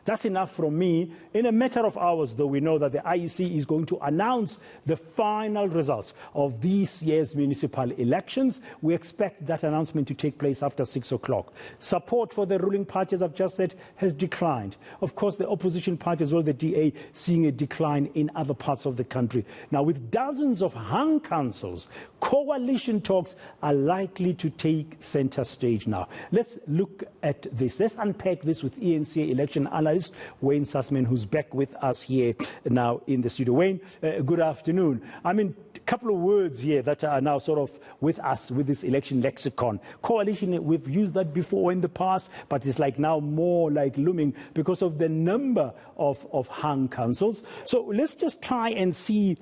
That's enough from me. In a matter of hours, though, we know that the IEC is going to announce the final results of this year's municipal elections. We expect that announcement to take place after 6 o'clock. Support for the ruling party, as I've just said, has declined. Of course, the opposition party as well, the DA, seeing a decline in other parts of the country. Now, with dozens of hung councils, coalition talks are likely to take center stage now. Let's look at this. Let's unpack this with eNCA election analyst Wayne Sussman, who's back with us here now in the studio. Wayne, good afternoon. I mean, a couple of words here that are now sort of with us with this election lexicon. Coalition, we've used that before in the past, but it's like now more like looming because of the number of hung councils. So let's just try and see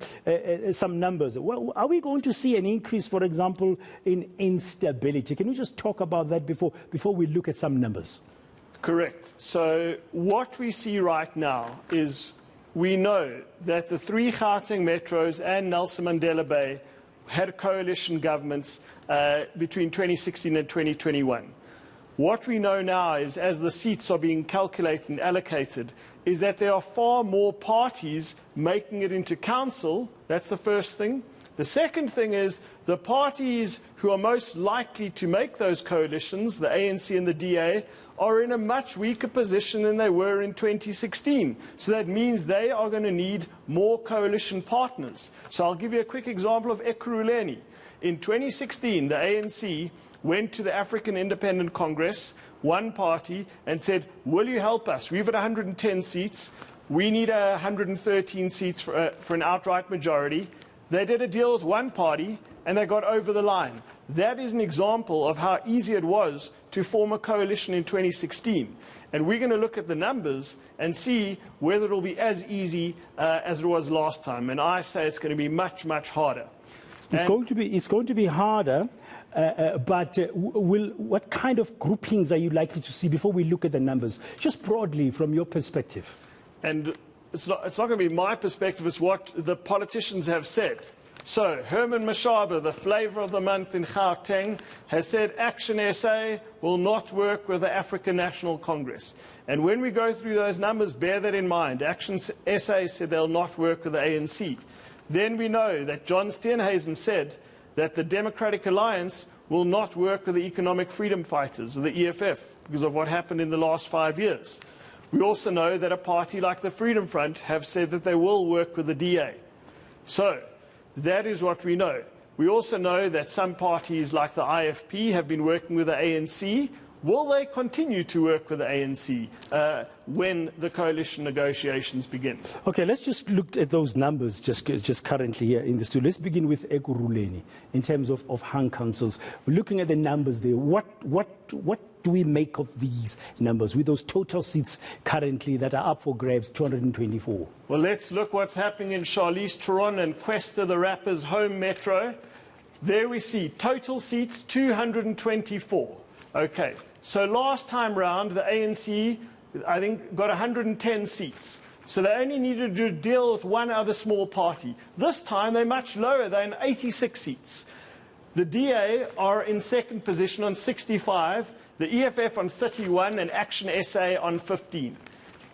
some numbers. Well, are we going to see an increase, for example, in instability? Can we just talk about that before we look at some numbers? Correct. So what we see right now is we know that the 3 Gauteng metros and Nelson Mandela Bay had coalition governments between 2016 and 2021. What we know now is, as the seats are being calculated and allocated, is that there are far more parties making it into council. That's the first thing. The second thing is the parties who are most likely to make those coalitions, the ANC and the DA, are in a much weaker position than they were in 2016. So that means they are going to need more coalition partners. So I'll give you a quick example of Ekurhuleni. In 2016, the ANC went to the African Independent Congress, one party, and said, will you help us? We've got 110 seats. We need 113 seats for an outright majority. They did a deal with one party, and they got over the line. That is an example of how easy it was to form a coalition in 2016. And we're going to look at the numbers and see whether it will be as easy as it was last time. And I say it's going to be much, much harder. It's going to be harder. But what kind of groupings are you likely to see before we look at the numbers? Just broadly, from your perspective. And it's not going to be my perspective, it's what the politicians have said. So, Herman Mashaba, the flavour of the month in Gauteng, has said Action SA will not work with the African National Congress. And when we go through those numbers, bear that in mind. Action SA said they'll not work with the ANC. Then we know that John Steenhuisen said that the Democratic Alliance will not work with the Economic Freedom Fighters, or the EFF, because of what happened in the last 5 years. We also know that a party like the Freedom Front have said that they will work with the DA. So, that is what we know. We also know that some parties like the IFP have been working with the ANC. Will they continue to work with the ANC when the coalition negotiations begin? Okay, let's just look at those numbers just currently here in the studio. Let's begin with Ekurhuleni in terms of hung councils. We're looking at the numbers there. What do we make of these numbers with those total seats currently that are up for grabs, 224? Well, let's look what's happening in Charlize Theron and Kwesta the Rapper's home metro. There we see total seats 224. Okay, so last time round the ANC, I think, got 110 seats. So they only needed to deal with one other small party. This time they're much lower, they're in 86 seats. The DA are in second position on 65, the EFF on 31, and Action SA on 15.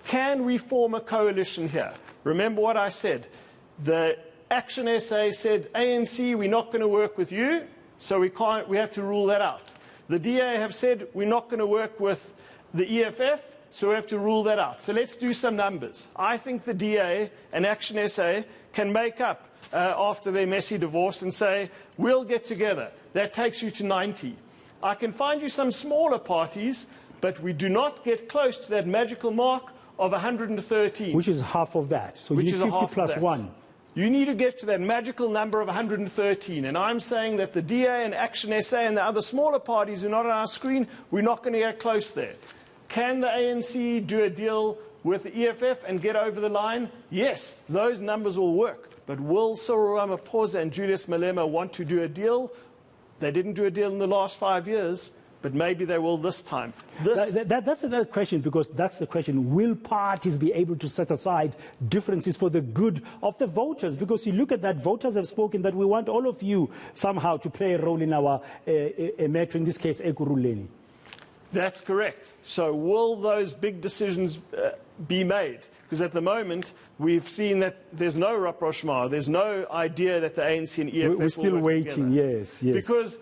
Can we form a coalition here? Remember what I said. The Action SA said, ANC, we're not going to work with you, so we have to rule that out. The DA have said, we're not going to work with the EFF, so we have to rule that out. So let's do some numbers. I think the DA and Action SA can make up after their messy divorce and say, we'll get together. That takes you to 90. I can find you some smaller parties, but we do not get close to that magical mark of 113. Which is half of that. So you need 50 plus 1. You need to get to that magical number of 113. And I'm saying that the DA and Action SA and the other smaller parties who are not on our screen, we're not going to get close there. Can the ANC do a deal with the EFF and get over the line? Yes, those numbers will work. But will Cyril Ramaphosa and Julius Malema want to do a deal? They didn't do a deal in the last 5 years, but maybe they will this time. That's another question, because that's the question. Will parties be able to set aside differences for the good of the voters? Because you look at that, voters have spoken that we want all of you somehow to play a role in our metro, in this case, Ekurhuleni. That's correct. So will those big decisions be made? Because at the moment, we've seen that there's no rapprochement. There's no idea that the ANC and EFF We're still will work waiting, together. yes, yes. Because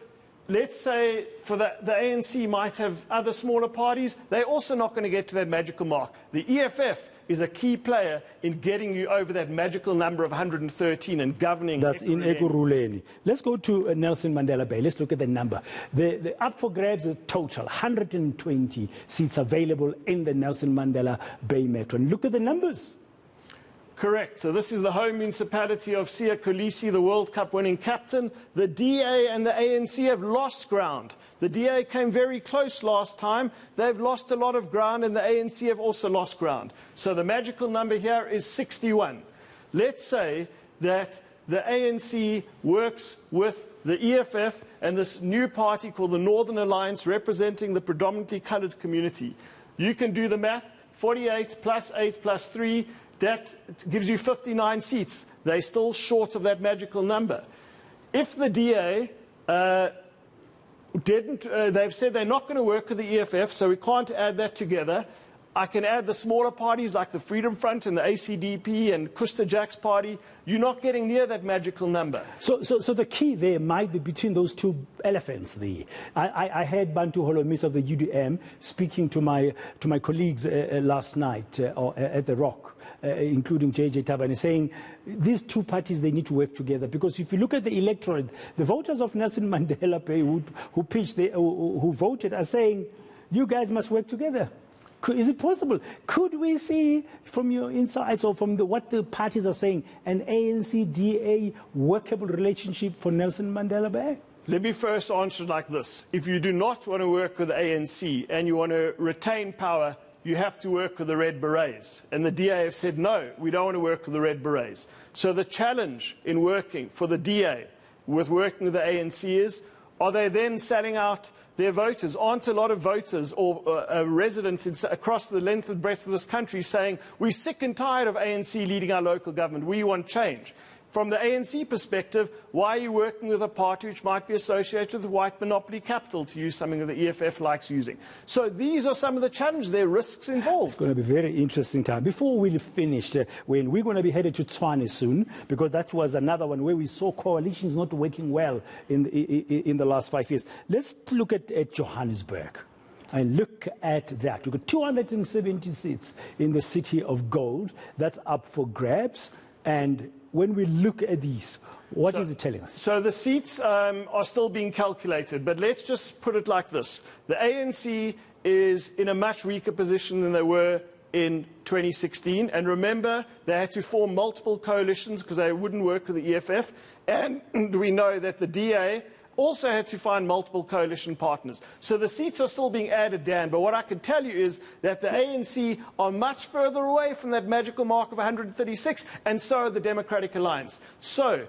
let's say for the ANC might have other smaller parties. They're also not going to get to that magical mark. The EFF is a key player in getting you over that magical number of 113 and governing. That's in Ekurhuleni. Let's go to Nelson Mandela Bay. Let's look at the number. The up for grabs is total 120 seats available in the Nelson Mandela Bay Metro. And look at the numbers. Correct. So this is the home municipality of Ekurhuleni, the World Cup winning captain. The DA and the ANC have lost ground. The DA came very close last time. They've lost a lot of ground, and the ANC have also lost ground. So the magical number here is 61. Let's say that the ANC works with the EFF and this new party called the Northern Alliance, representing the predominantly coloured community. You can do the math. 48 plus 8 plus 3. That gives you 59 seats. They're still short of that magical number. If the DA they've said they're not going to work with the EFF, so we can't add that together. I can add the smaller parties like the Freedom Front and the ACDP and Kuster Jack's party. You're not getting near that magical number. So the key there might be between those two elephants there. I heard Bantu Holomisa of the UDM speaking to my colleagues last night at the Rock. Including JJ Tabane, saying these two parties, they need to work together. Because if you look at the electorate, the voters of Nelson Mandela Bay who voted are saying, you guys must work together. Is it possible? Could we see from your insights or from what the parties are saying, an ANC-DA workable relationship for Nelson Mandela Bay? Let me first answer it like this. If you do not want to work with the ANC and you want to retain power, you have to work with the Red Berets. And the DA have said, no, we don't want to work with the Red Berets. So the challenge in working for the DA with working with the ANC is, are they then selling out their voters? Aren't a lot of voters or residents across the length and breadth of this country saying, we're sick and tired of ANC leading our local government, we want change? From the ANC perspective, why are you working with a party which might be associated with white monopoly capital, to use something that the EFF likes using? So these are some of the challenges. There are risks involved. It's going to be a very interesting time. Before we finish, when we're going to be headed to Tshwane soon, because that was another one where we saw coalitions not working well in the last 5 years. Let's look at Johannesburg. And look at that. We've got 270 seats in the city of gold. That's up for grabs. And when we look at these, what is it telling us? So the seats are still being calculated, but let's just put it like this. The ANC is in a much weaker position than they were in 2016. And remember, they had to form multiple coalitions because they wouldn't work with the EFF. And we know that the DA also had to find multiple coalition partners. So the seats are still being added, Dan, but what I can tell you is that the ANC are much further away from that magical mark of 136, and so are the Democratic Alliance. So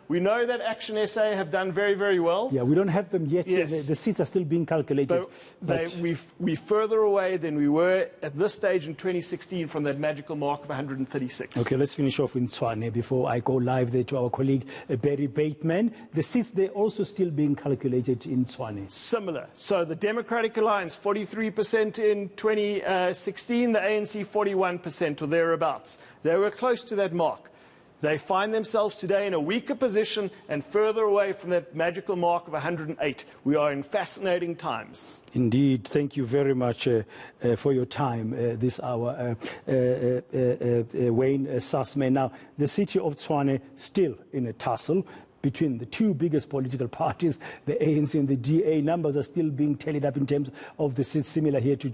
we know that Action SA have done very, very well. Yeah, we don't have them yet. Yes. The seats are still being calculated. We're further away than we were at this stage in 2016 from that magical mark of 136. Okay, let's finish off in Tshwane before I go live there to our colleague Barry Bateman. The seats, they're also still being calculated in Tshwane. Similar. So the Democratic Alliance, 43% in 2016, the ANC 41% or thereabouts. They were close to that mark. They find themselves today in a weaker position and further away from that magical mark of 108. We are in fascinating times. Indeed. Thank you very much for your time this hour, Wayne Sussman. Now, the city of Tshwane still in a tussle between the two biggest political parties, the ANC and the DA. Numbers are still being tallied up in terms of the seats, similar here to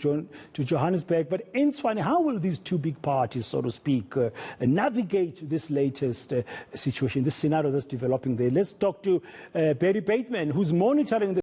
Johannesburg. But in Tshwane, how will these two big parties, so to speak, navigate this latest situation, this scenario that's developing there? Let's talk to Barry Bateman, who's monitoring the